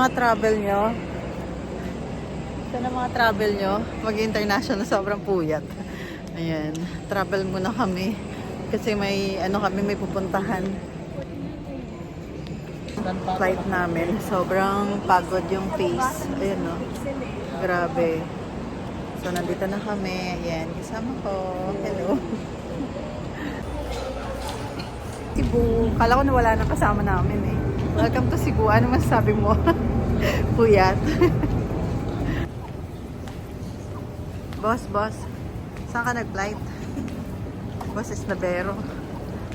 Mga travel nyo, ito na mga travel nyo, mag-international sobrang puyat. Ayan, travel muna kami kasi may may pupuntahan. Flight namin, sobrang pagod yung face. Ayan no, grabe. So nandito na kami, ayan, kasama ko. Hello. Cebu, kala ko na wala nang kasama namin eh. Welcome to Cebu, ano masasabi mo? Puyat. Boss, saan ka nag-flight? Boss Esnabero.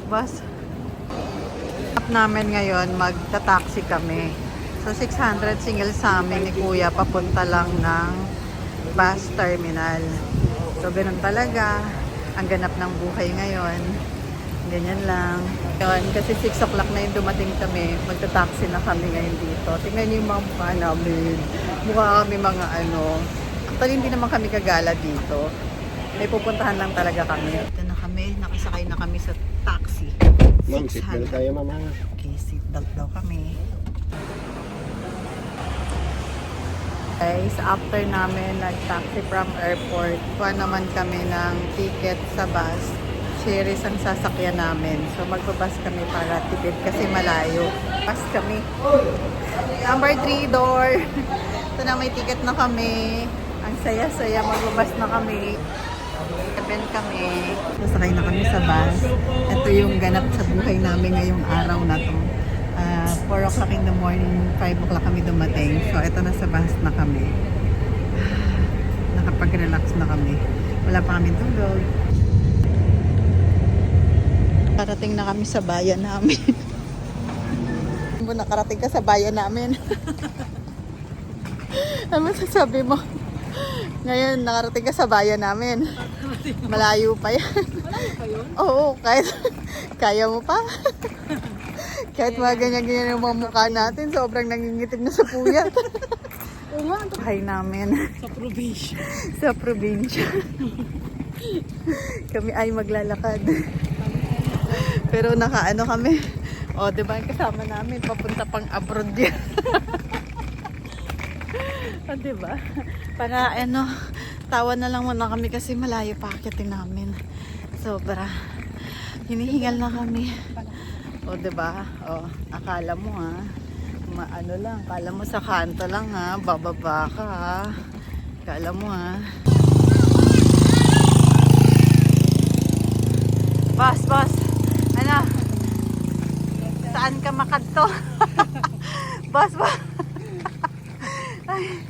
Boss, up namin ngayon, magta-taxi kami. So 600 single sa amin ni Kuya, papunta lang ng bus terminal. So ganun talaga, ang ganap ng buhay ngayon. Ganyan lang. Yun, kasi 6 o'clock na yung dumating kami. Magta-taxi na kami ngayon dito. Tingnan niyo yung mga mukha namin. Mukha kami mga Actually, hindi naman kami kagala dito. May pupuntahan lang talaga kami. Ito na kami. Nakasakay na kami sa taxi. Ma'am, seatbelt tayo, ma'am. Okay, seatbelt daw kami. Guys, after namin nag-taxi from airport, kuha naman kami ng ticket sa bus. Series ang sasakyan namin. So magbabas kami para tipid kasi malayo. Bus kami. Number 3 door. Ito na, may ticket na kami. Ang saya-saya, magbabas na kami. 7 kami. Sasakay na kami sa bus. Ito yung ganap sa buhay namin ngayong araw na to. 4 o'clock in the morning, 5 o'clock kami dumating. So ito na, sa bus na kami. Nakapag-relax na kami. Wala pa kami tulog. Nakarating na kami sa bayan namin. Nakarating ka sa bayan namin. Ano masasabi mo? Ngayon, nakarating ka sa bayan namin. Malayo pa yan. Malayo pa yun? Oo, kahit kaya mo pa. Kahit mga ganyan-ganyan yung mga mukha natin, sobrang nangingitim na sa puyat. Oo nga. Bahay namin. Sa probinsya. Sa probinsya. Kami ay maglalakad. Pero nakaano kami. O, diba yung kasama namin, papunta pang abroad yan. O, diba? Para tawa na lang muna kami kasi malayo pa akitin namin. Sobra. Hinihingal na kami. O, diba? O, akala mo lang, akala mo sa kanto lang bababa ka Akala mo Boss. Saan ka makadto? Boss. Ay,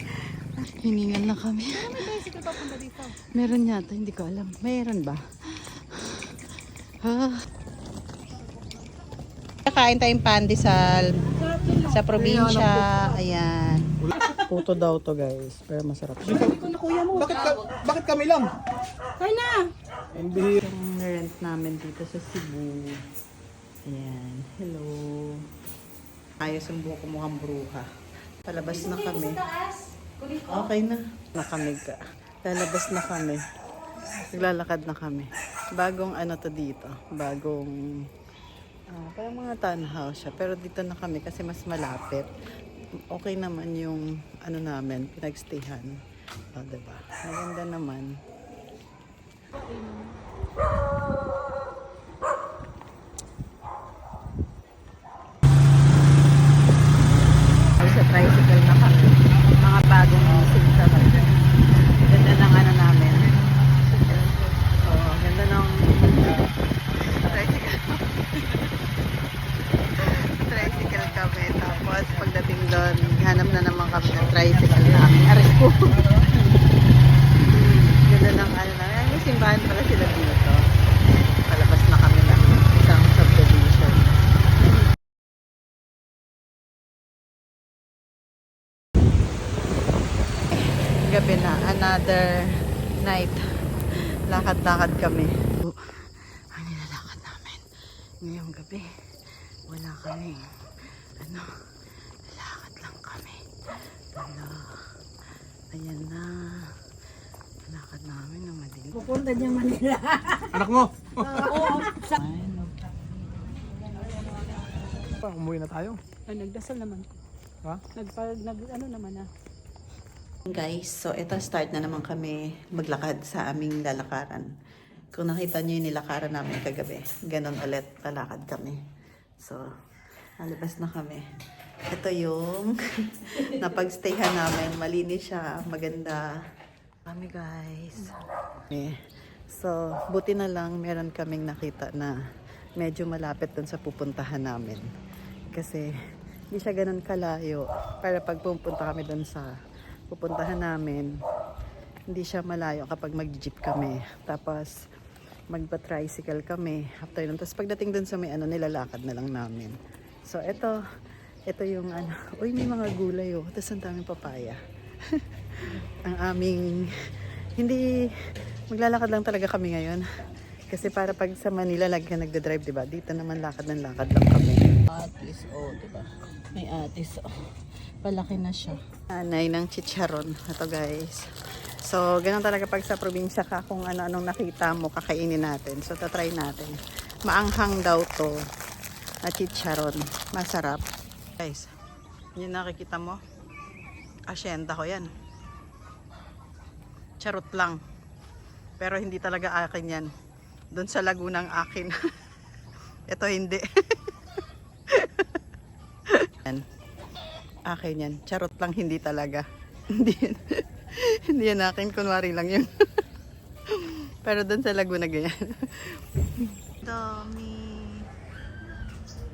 hiningal na kami. May bicycle pa punta dito. Meron yata, hindi ko alam. Meron ba? Kakain tayong pandesal sa probinsya. Ayan. Puto daw to guys, pero masarap siya. Bakit kami lang? Kaya na! Ang bihira. Yung rent namin dito sa Cebu. Ayan. Hello. Ayos yung buhok ko, mukhang bruha. Palabas na kami. Okay na. Nakamig ka. Lalabas na kami. Naglalakad na kami. Bagong to dito. Bagong parang mga townhouse siya. Pero dito na kami kasi mas malapit. Okay naman yung namin, pinagstayhan. O, diba? Maganda naman. Sa tricycle na kami. Mga bagong music sa ganda ng namin. Ganda ng tricycle. Tricycle kami. Tapos pagdating doon, hanap na naman kami ng tricycle namin. Aris po. Ganda ng namin. May simbahan pala sila dito. Palabas na kami ng isang subdivision. Gabi na, another night. Lakad-lakad kami. Ang nilalakad namin ngayong gabi. Wala kami. Lakad lang kami. Ayan na. Lakad namin ng madilim. Pupunta niya Manila. Anak mo! Oo. Umuwi na tayo. Ay, nagdasal naman ko. Ha? Ano naman ah. Guys, so ito start na naman kami maglakad sa aming lalakaran. Kung nakita niyo yung nilakaran namin kagabi, ganun ulit lalakad kami. So, nalabas na kami. Ito yung napagstayhan namin. Malinis siya, maganda. Kami guys. So, buti na lang meron kaming nakita na medyo malapit dun sa pupuntahan namin. Kasi hindi siya ganun kalayo para pag pupunta kami dun sa pupuntahan namin, hindi siya malayo kapag mag-jeep kami. Tapos, magpa-tricycle kami. After nun, tapos pagdating dun sa may nilalakad na lang namin. So, ito yung uy, may mga gulay oh. Tapos ang daming papaya. Ang aming, hindi, maglalakad lang talaga kami ngayon. Kasi para pag sa Manila, lagi ka nagda-drive, diba? Dito naman lakad ng lakad lang kami. Atis, oh, diba? May atis, oh. Palaki na siya. Anay ng chicharon. Ito guys. So, ganun talaga pag sa probinsya ka, kung ano-anong nakita mo, kakainin natin. So, tatry natin. Maanghang daw to na chicharon. Masarap. Guys, yun nakikita mo. Asyenda ko yan. Charot lang. Pero hindi talaga akin yan. Doon sa lagunang akin. Ito hindi. Yan. Akin yan. Charot lang, hindi talaga. Hindi yan. Hindi yan akin. Kunwari lang yun. Pero doon sa Laguna ganyan. Dami.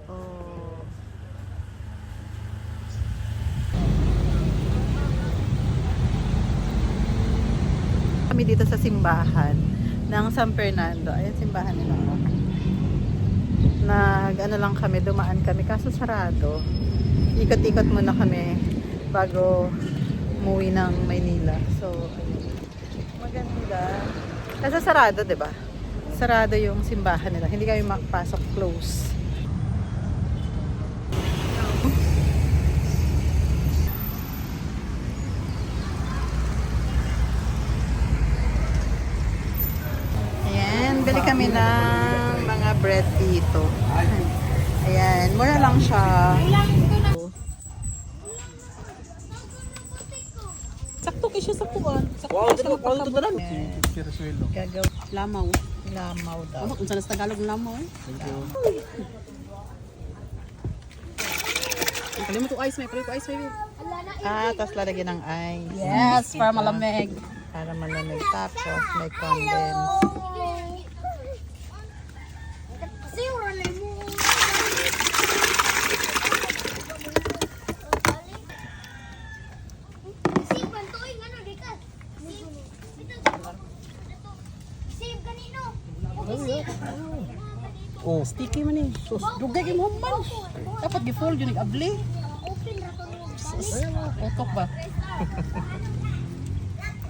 Oh. Kami dito sa simbahan ng San Fernando. Ayan simbahan nila. Ano lang kami, dumaan kami. Kaso sarado. Ikot-ikot muna kami bago umuwi ng Maynila. So, ayun. Maganda. Kasi sarado, diba? Sarado yung simbahan nila. Hindi kami makapasok close. Ayan, bili kami ng mga bread dito. Ayan, mura lang siya. Sakto kayo siya sa kuwan. Sakto Wow, siya sa ito na lang. Ayan. Kirasuelo. Gagawa. Lamaw. Lamaw daw. Kung saan sa Tagalog lamaw eh. Thank you. Kalimut to ice may. Kalimut to ice may. Tapos lalagyan ng ice. Yes, para malamig. Para malamig. Tapos may condense. Oh. Sticky man eh. Sus, dugay kay mo man. Dapat gi-fold yun abli. Utok ba?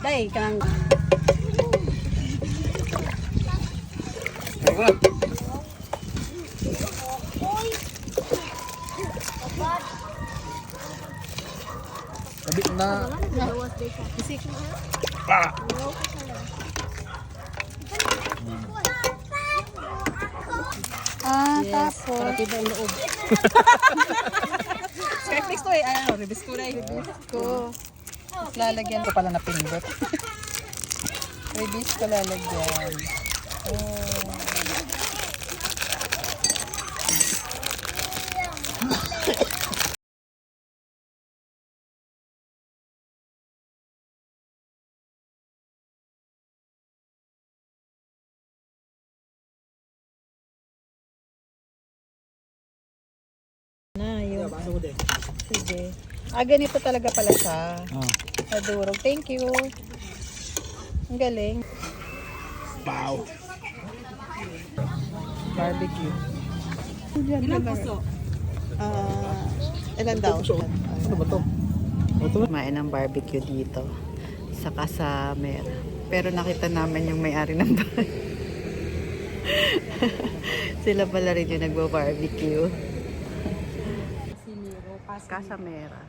Day, kanang Kabit na. isik. Yes, Tapos. para tiba ang loob. Skyflix to eh. Ano, ribis ko na eh. Ko. Tapos lalagyan ko pala na pindot. Release ko lalagyan. Oh. Na yun. Sige. Ganito talaga pala siya. Nadurog. Thank you. Ang galing. Wow. Barbecue. Ilang puso? Ilan daw? Ano ba to? Kumain ng barbecue dito sa Casamer. Pero nakita namin yung may-ari ng bahay. Sila pala rin yung nagbo-barbecue. Casimiro. Casamera.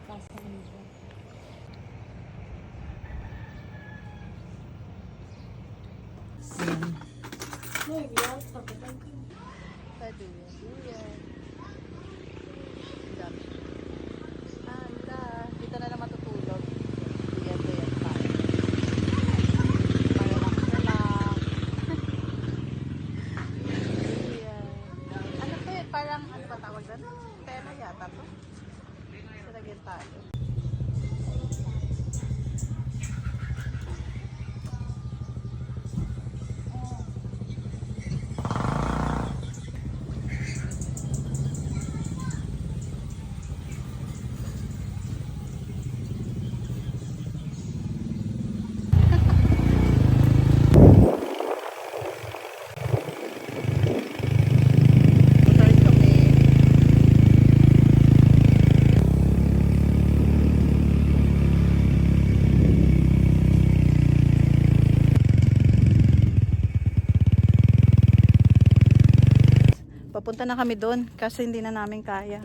Punta na kami doon kasi hindi na namin kaya.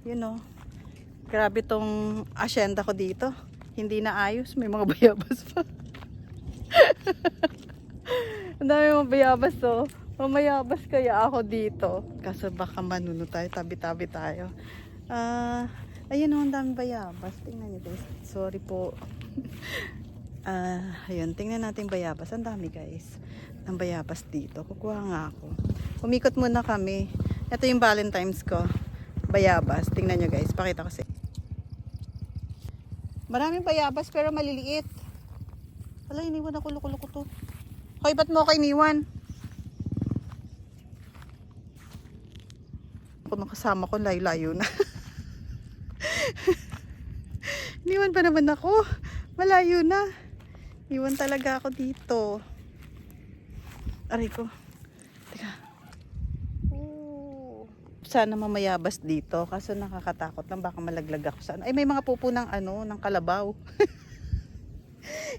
You know, grabe tong asyenda ko dito. Hindi na ayos. May mga bayabas pa. Ang dami mga bayabas to. Mamayabas kaya ako dito. Kaso baka manuno tayo. Tabi-tabi tayo. Ayun o, ang dami bayabas. Tingnan nyo guys. Sorry po. Ayun, tingnan natin bayabas. Ang dami guys. Ang bayabas dito. Kukuha nga ako. Umikot muna kami. Ito yung Valentine's ko. Bayabas. Tingnan nyo guys. Pakita ko sa. Maraming bayabas pero maliliit. Wala, iniwan ako. Loko-loko to. Hoy, ba't mo ako iniwan? Ako nung kasama ko, layo-layo na. Iniwan pa naman ako. Malayo na. Iniwan talaga ako dito. Aray ko. Teka. Sana mamayabas dito. Kaso nakakatakot lang. Baka malaglag ako sa ano. Ay, may mga pupo ng ano, ng kalabaw.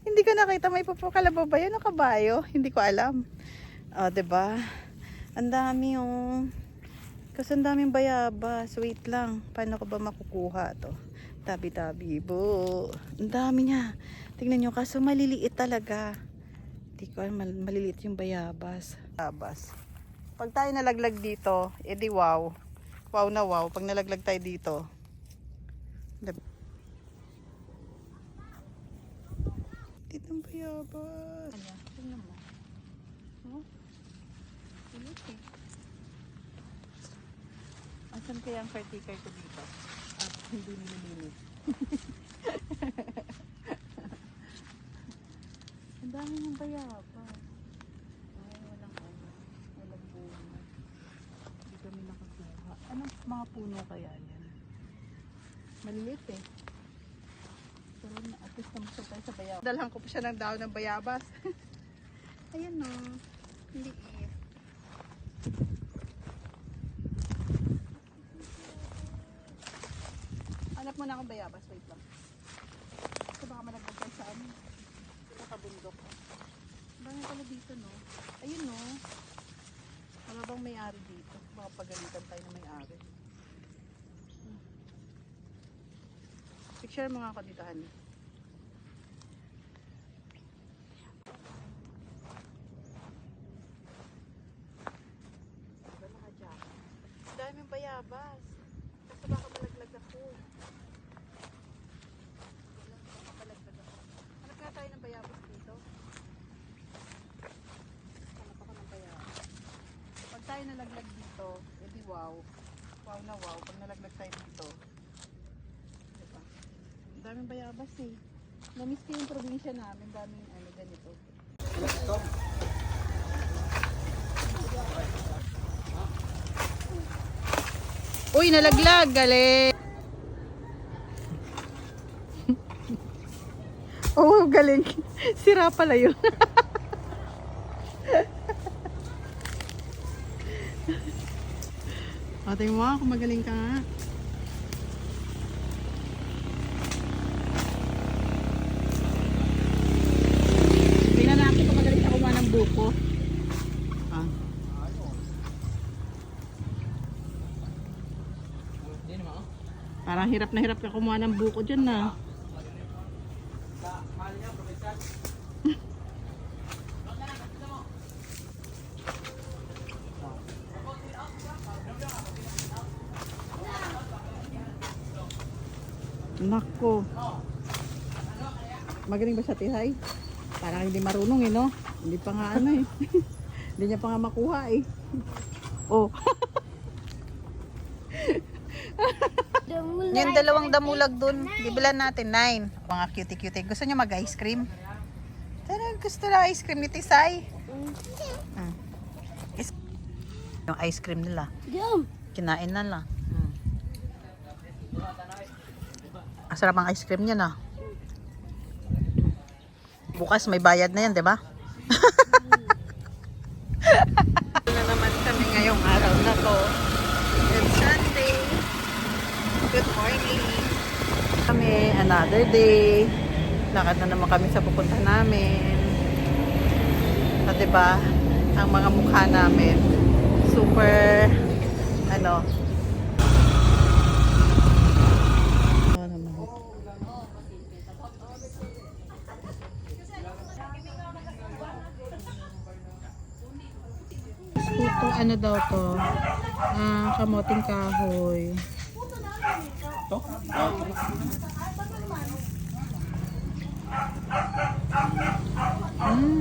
Hindi ko nakita. May pupo kalabaw ba yan o kabayo? Hindi ko alam. Diba? Ang dami yung... Kasi ang daming bayabas. Wait lang. Paano ko ba makukuha to? Tabi-tabi. Bo. Ang dami niya. Tingnan nyo. Kaso maliliit talaga. Hindi ko alam. Maliliit yung bayabas. Bayabas. Pag tayo nalaglag dito, edi wow. Wow na wow. Pag nalaglag tayo dito. Dito ang bayabas. Tingnan mo. Oh? Lilit eh. Asan kaya ang caretaker ko dito? At hindi nililinis. Ang dami ng bayabas. Ay, walang ano. Walang bunga. Hindi kami nakakuha. Anong mga puno kaya yan? Maliliit eh. Pero at least namusok tayo sa bayabas. Dalhan ko pa siya ng daon ng bayabas. Ayan o. Liit. Hanap mo na akong bayabas. Wait lang. Ito baka malagdag sa ano. Nakabundok. Baka pala dito no. Ayun no. Wala bang may-ari dito? Baka pagalitan tayo na may-ari. Picture mo nga ako dito, honey. Diba naka-jacket? Daming bayabas. Kasi baka malaglag ako. Baka malaglag ako. Hanap nga tayo ng bayabas dito. Hanap ako ng bayabas. Pag tayo nalaglag dito, edi wow. Wow na wow. Pag nalaglag tayo dito, diba? Ang daming bayabas eh. Namiss ko yung probinsya namin. Daming ano ganito. Uy, nalaglag. Galing. Oh, galing. Sira pala yun. Tingnan mo kung magaling ka nga. Tingnan natin kung magaling ka kumuha ng buko. Parang hirap na hirap ka kumuha ng buko dyan na. Nako. Magaling ba siya tihay? Parang hindi marunong eh, no? Hindi pa nga ano eh. Hindi niya pa nga makuha eh. Oh. Yung dalawang damulag dun, bibilan natin 9. Mga cutie-cutie. Gusto niyo mag-ice cream? Gusto na ice cream ni Tisay? Yung ice cream nila. Kinain na lang. Asarap ang ice cream niya na. Bukas may bayad na yan, di ba? Na naman kami ngayong araw na to. It's Sunday. Good morning. Kami, another day. Lakad na naman kami sa pupunta namin. At diba, ang mga mukha namin super ano. Ito, ano daw to? Kamoting kahoy. Ito?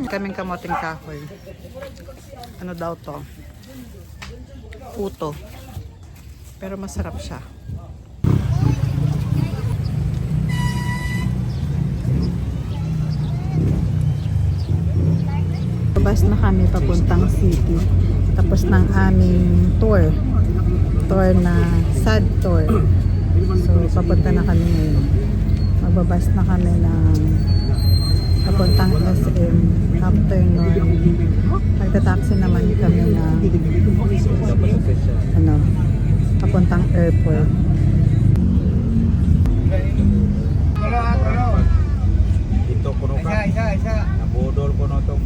Kaming kamoting kahoy. Ano daw to? Puto. Pero masarap siya. Labas na kami papuntang city. Tapos ng aming tour. Tour na sad tour. So, papunta na kami ngayon. Magbabas na kami ng papuntang SM. After nun, magta-taxi naman kami na ano, papuntang airport. Ito puno ka. Isa. Nabudol ko na itong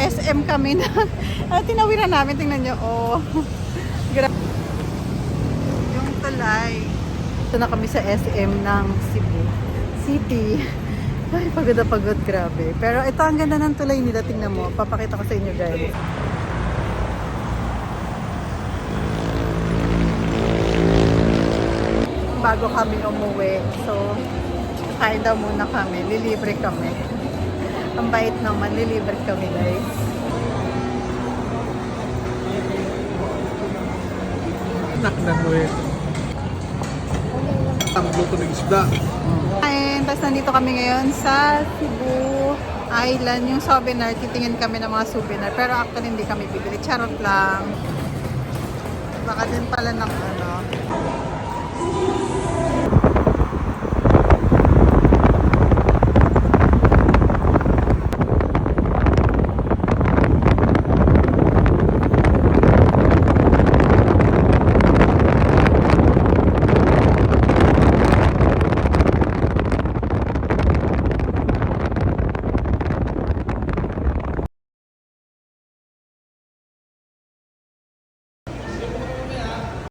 SM kami na. Tinawiran namin. Tingnan nyo. Oh. Yung tulay. Ito na kami sa SM ng Cebu City. Ay, pagod na pagod. Grabe. Pero ito ang ganda ng tulay nila. Tingnan mo. Papakita ko sa inyo guys. Bago kami umuwi. So, kain daw muna kami. Lilibre kami. Ang bait naman, lilibre kami guys. naknan mo eh. Ang luto ng isda. Ayun, tapos nandito kami ngayon sa Cebu Island. Yung souvenir, titingin kami ng mga souvenir. Pero actually hindi kami bibili. Charot lang. Baka din pala ng ano.